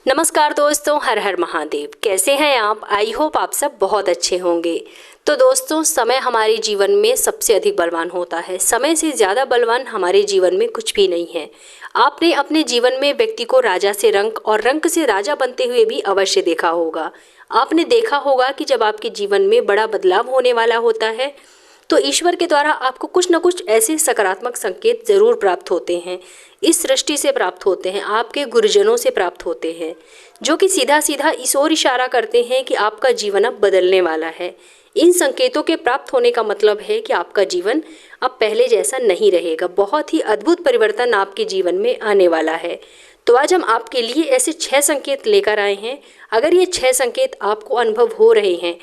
नमस्कार दोस्तों, हर हर महादेव। कैसे हैं आप? आई होप आप सब बहुत अच्छे होंगे। तो दोस्तों, समय हमारे जीवन में सबसे अधिक बलवान होता है। समय से ज़्यादा बलवान हमारे जीवन में कुछ भी नहीं है। आपने अपने जीवन में व्यक्ति को राजा से रंक और रंक से राजा बनते हुए भी अवश्य देखा होगा। आपने देखा होगा कि जब आपके जीवन में बड़ा बदलाव होने वाला होता है तो ईश्वर के द्वारा आपको कुछ न कुछ ऐसे सकारात्मक संकेत जरूर प्राप्त होते हैं। इस सृष्टि से प्राप्त होते हैं, आपके गुरुजनों से प्राप्त होते हैं, जो कि सीधा सीधा इस ओर इशारा करते हैं कि आपका जीवन अब बदलने वाला है। इन संकेतों के प्राप्त होने का मतलब है कि आपका जीवन अब पहले जैसा नहीं रहेगा। बहुत ही अद्भुत परिवर्तन आपके जीवन में आने वाला है। तो आज हम आपके लिए ऐसे 6 संकेत लेकर आए हैं। अगर ये 6 संकेत आपको अनुभव हो रहे हैं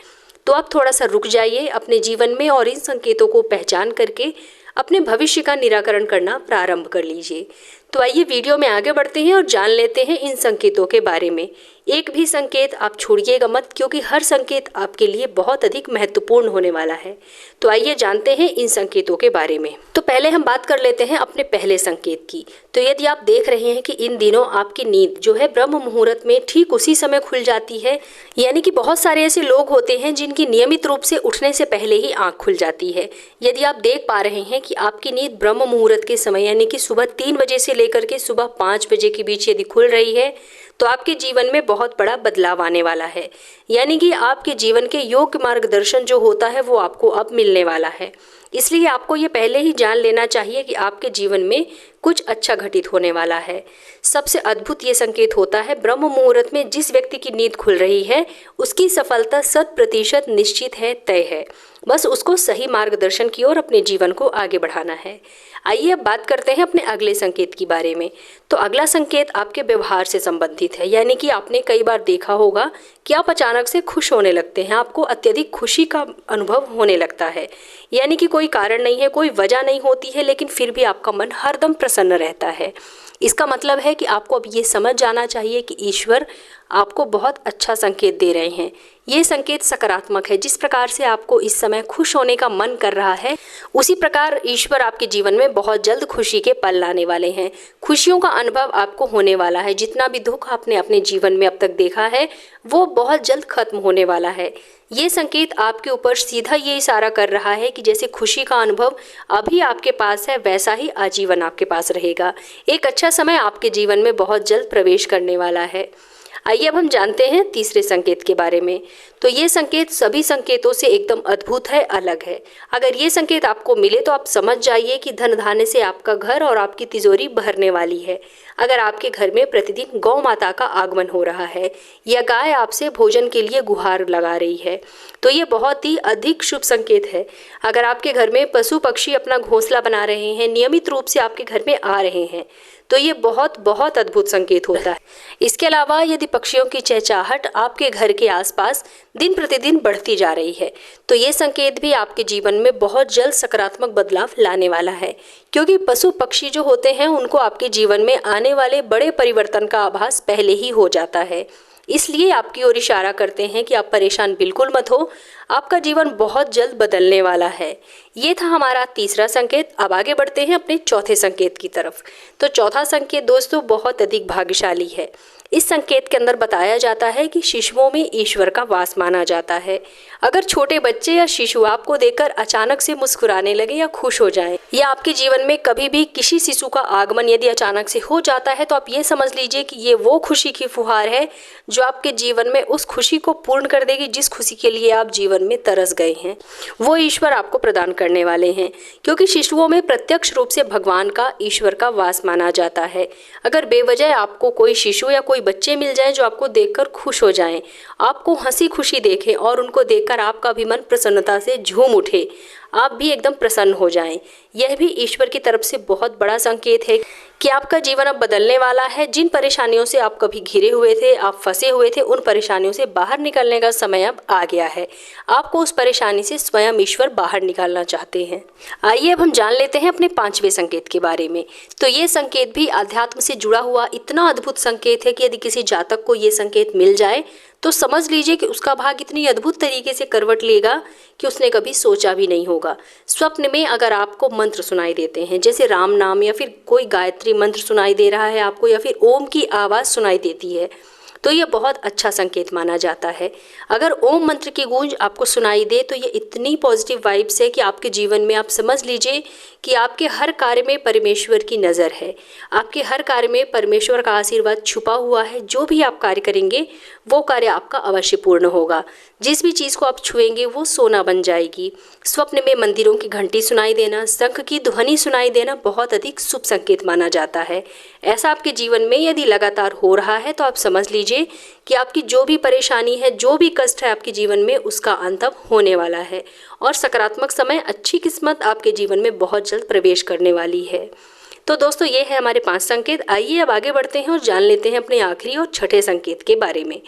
तो आप थोड़ा सा रुक जाइए अपने जीवन में और इन संकेतों को पहचान करके अपने भविष्य का निराकरण करना प्रारंभ कर लीजिए। तो आइए वीडियो में आगे बढ़ते हैं और जान लेते हैं इन संकेतों के बारे में। एक भी संकेत आप छोड़िएगा मत, क्योंकि हर संकेत आपके लिए बहुत अधिक महत्वपूर्ण होने वाला है। तो आइए जानते हैं इन संकेतों के बारे में। तो पहले हम बात कर लेते हैं अपने पहले संकेत की। तो यदि आप देख रहे हैं कि इन दिनों आपकी नींद जो है ब्रह्म मुहूर्त में ठीक उसी समय खुल जाती है, यानी कि बहुत सारे ऐसे लोग होते हैं जिनकी नियमित रूप से उठने से पहले ही आंख खुल जाती है। यदि आप देख पा रहे हैं कि आपकी नींद ब्रह्म मुहूर्त के समय यानी कि सुबह 3 बजे से लेकर के सुबह 5 बजे के बीच यदि खुल रही है तो आपके जीवन में बहुत बड़ा बदलाव आने वाला है। यानी कि आपके जीवन के योग्य मार्गदर्शन जो होता है वो आपको अब मिलने वाला है। इसलिए आपको ये पहले ही जान लेना चाहिए कि आपके जीवन में कुछ अच्छा घटित होने वाला है। सबसे अद्भुत ये संकेत होता है, ब्रह्म मुहूर्त में जिस व्यक्ति की नींद खुल रही है उसकी सफलता 100% निश्चित है, तय है। बस उसको सही मार्गदर्शन की ओर अपने जीवन को आगे बढ़ाना है। आइए अब बात करते हैं अपने अगले संकेत के बारे में। तो अगला संकेत आपके व्यवहार से संबंधित है। यानी कि आपने कई बार देखा होगा कि आप अचानक से खुश होने लगते हैं, आपको अत्यधिक खुशी का अनुभव होने लगता है। यानी कि कोई कारण नहीं है, कोई वजह नहीं होती है, लेकिन फिर भी आपका मन हरदम प्रसन्न रहता है। इसका मतलब है कि आपको अब ये समझ जाना चाहिए कि ईश्वर आपको बहुत अच्छा संकेत दे रहे हैं। ये संकेत सकारात्मक है। जिस प्रकार से आपको इस समय खुश होने का मन कर रहा है, उसी प्रकार ईश्वर आपके जीवन में बहुत जल्द खुशी के पल लाने वाले हैं। खुशियों का अनुभव आपको होने वाला है। जितना भी दुख आपने अपने जीवन में अब तक देखा है वो बहुत जल्द खत्म होने वाला है। ये संकेत आपके ऊपर सीधा ये इशारा कर रहा है कि जैसे खुशी का अनुभव अभी आपके पास है वैसा ही आजीवन आपके पास रहेगा। एक अच्छा समय आपके जीवन में बहुत जल्द प्रवेश करने वाला है। आइए अब हम जानते हैं तीसरे संकेत के बारे में। तो ये संकेत सभी संकेतों से एकदम अद्भुत है, अलग है। अगर ये संकेत आपको मिले तो आप समझ जाइए कि धन धान्य से आपका घर और आपकी तिजोरी भरने वाली है। अगर आपके घर में प्रतिदिन गौ माता का आगमन हो रहा है या गाय आपसे भोजन के लिए गुहार लगा रही है तो ये बहुत ही अधिक शुभ संकेत है। अगर आपके घर में पशु पक्षी अपना घोंसला बना रहे हैं, नियमित रूप से आपके घर में आ रहे हैं, तो ये बहुत बहुत अद्भुत संकेत होता है। इसके अलावा यदि पक्षियों की चहचहाट आपके घर के आसपास दिन प्रतिदिन बढ़ती जा रही है तो ये संकेत भी आपके जीवन में बहुत जल्द सकारात्मक बदलाव लाने वाला है। क्योंकि पशु पक्षी जो होते हैं उनको आपके जीवन में आने वाले बड़े परिवर्तन का आभास पहले ही हो जाता है, इसलिए आपकी ओर इशारा करते हैं कि आप परेशान बिल्कुल मत हो, आपका जीवन बहुत जल्द बदलने वाला है। ये था हमारा तीसरा संकेत। अब आगे बढ़ते हैं अपने चौथे संकेत की तरफ। तो चौथा संकेत दोस्तों बहुत अधिक भाग्यशाली है। इस संकेत के अंदर बताया जाता है कि शिशुओं में ईश्वर का वास माना जाता है। अगर छोटे बच्चे या शिशु आपको देखकर अचानक से मुस्कुराने लगे या खुश हो जाएं, या आपके जीवन में कभी भी किसी शिशु का आगमन यदि अचानक से हो जाता है तो आप ये समझ लीजिए कि ये वो खुशी की फुहार है जो आपके जीवन में उस खुशी को पूर्ण कर देगी जिस खुशी के लिए आप जीवन में तरस गए हैं, वो ईश्वर आपको प्रदान करने वाले हैं। क्योंकि शिशुओं में प्रत्यक्ष रूप से भगवान का, ईश्वर का वास माना जाता है। अगर बेवजह आपको कोई शिशु या कोई बच्चे मिल जाएं जो आपको देखकर खुश हो जाएं, आपको हंसी खुशी देखें और उनको देखकर आपका भी मन प्रसन्नता से झूम उठे, आप भी एकदम प्रसन्न हो जाएं, यह भी ईश्वर की तरफ से बहुत बड़ा संकेत है कि आपका जीवन अब बदलने वाला है। जिन परेशानियों से आप कभी घिरे हुए थे, आप फंसे हुए थे, उन परेशानियों से बाहर निकलने का समय अब आ गया है। आपको उस परेशानी से स्वयं ईश्वर बाहर निकालना चाहते हैं। आइए अब हम जान लेते हैं अपने 5वें संकेत के बारे में। तो ये संकेत भी अध्यात्म से जुड़ा हुआ इतना अद्भुत संकेत है कि यदि किसी जातक को ये संकेत मिल जाए तो समझ लीजिए कि उसका भाग इतनी अद्भुत तरीके से करवट लेगा कि उसने कभी सोचा भी नहीं होगा। स्वप्न में अगर आपको मंत्र सुनाई देते हैं, जैसे राम नाम या फिर कोई गायत्री मंत्र सुनाई दे रहा है आपको, या फिर ओम की आवाज़ सुनाई देती है, तो ये बहुत अच्छा संकेत माना जाता है। अगर ओम मंत्र की गूंज आपको सुनाई दे तो ये इतनी पॉजिटिव वाइब्स है कि आपके जीवन में आप समझ लीजिए कि आपके हर कार्य में परमेश्वर की नज़र है, आपके हर कार्य में परमेश्वर का आशीर्वाद छुपा हुआ है। जो भी आप कार्य करेंगे वो कार्य आपका अवश्य पूर्ण होगा। जिस भी चीज़ को आप छुएंगे वो सोना बन जाएगी। स्वप्न में मंदिरों की घंटी सुनाई देना, शंख की ध्वनि सुनाई देना बहुत अधिक शुभ संकेत माना जाता है। ऐसा आपके जीवन में यदि लगातार हो रहा है तो आप समझ लीजिए कि आपकी जो भी परेशानी है, जो भी कष्ट है आपके जीवन में, उसका अंत अब होने वाला है और सकारात्मक समय, अच्छी किस्मत आपके जीवन में बहुत जल्द प्रवेश करने वाली है। तो दोस्तों, ये है हमारे 5 संकेत। आइए अब आगे बढ़ते हैं और जान लेते हैं अपने आखिरी और छठे संकेत के बारे में।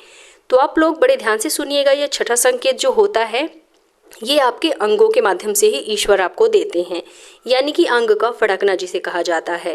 तो आप लोग बड़े ध्यान से सुनिएगा। यह छठा संकेत जो होता है ये आपके अंगों के माध्यम से ही ईश्वर आपको देते हैं, यानी कि अंग का फड़कना जिसे कहा जाता है।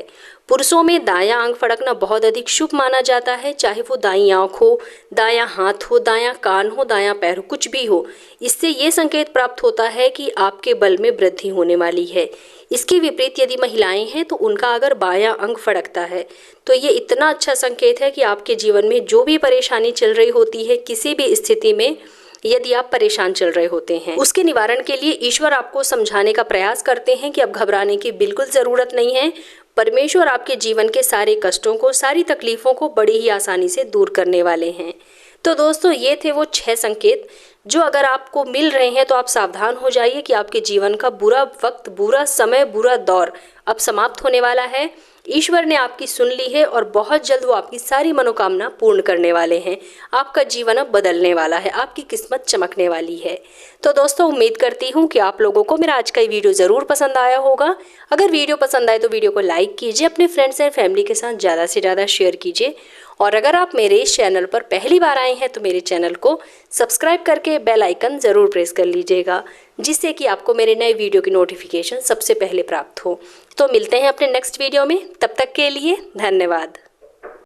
पुरुषों में दायां अंग फड़कना बहुत अधिक शुभ माना जाता है, चाहे वो दाईं आंख हो, दायां हाथ हो, दायां कान हो, दायां पैर हो, कुछ भी हो। इससे ये संकेत प्राप्त होता है कि आपके बल में वृद्धि होने वाली है। इसके विपरीत यदि महिलाएं हैं तो उनका अगर बायां अंग फड़कता है तो ये इतना अच्छा संकेत है कि आपके जीवन में जो भी परेशानी चल रही होती है, किसी भी स्थिति में यदि आप परेशान चल रहे होते हैं, उसके निवारण के लिए ईश्वर आपको समझाने का प्रयास करते हैं कि अब घबराने की बिल्कुल ज़रूरत नहीं है। परमेश्वर आपके जीवन के सारे कष्टों को, सारी तकलीफ़ों को बड़ी ही आसानी से दूर करने वाले हैं। तो दोस्तों, ये थे वो 6 संकेत जो अगर आपको मिल रहे हैं तो आप सावधान हो जाइए कि आपके जीवन का बुरा वक्त, बुरा समय, बुरा दौर अब समाप्त होने वाला है। ईश्वर ने आपकी सुन ली है और बहुत जल्द वो आपकी सारी मनोकामना पूर्ण करने वाले हैं। आपका जीवन अब बदलने वाला है, आपकी किस्मत चमकने वाली है। तो दोस्तों, उम्मीद करती हूँ कि आप लोगों को मेरा आज का ये वीडियो ज़रूर पसंद आया होगा। अगर वीडियो पसंद आए तो वीडियो को लाइक कीजिए, अपने फ्रेंड्स एंड फैमिली के साथ ज़्यादा से ज़्यादा शेयर कीजिए। और अगर आप मेरे इस चैनल पर पहली बार आए हैं तो मेरे चैनल को सब्सक्राइब करके बेल आइकन ज़रूर प्रेस कर लीजिएगा, जिससे कि आपको मेरे नए वीडियो की नोटिफिकेशन सबसे पहले प्राप्त हो। तो मिलते हैं अपने नेक्स्ट वीडियो में, तब तक के लिए धन्यवाद।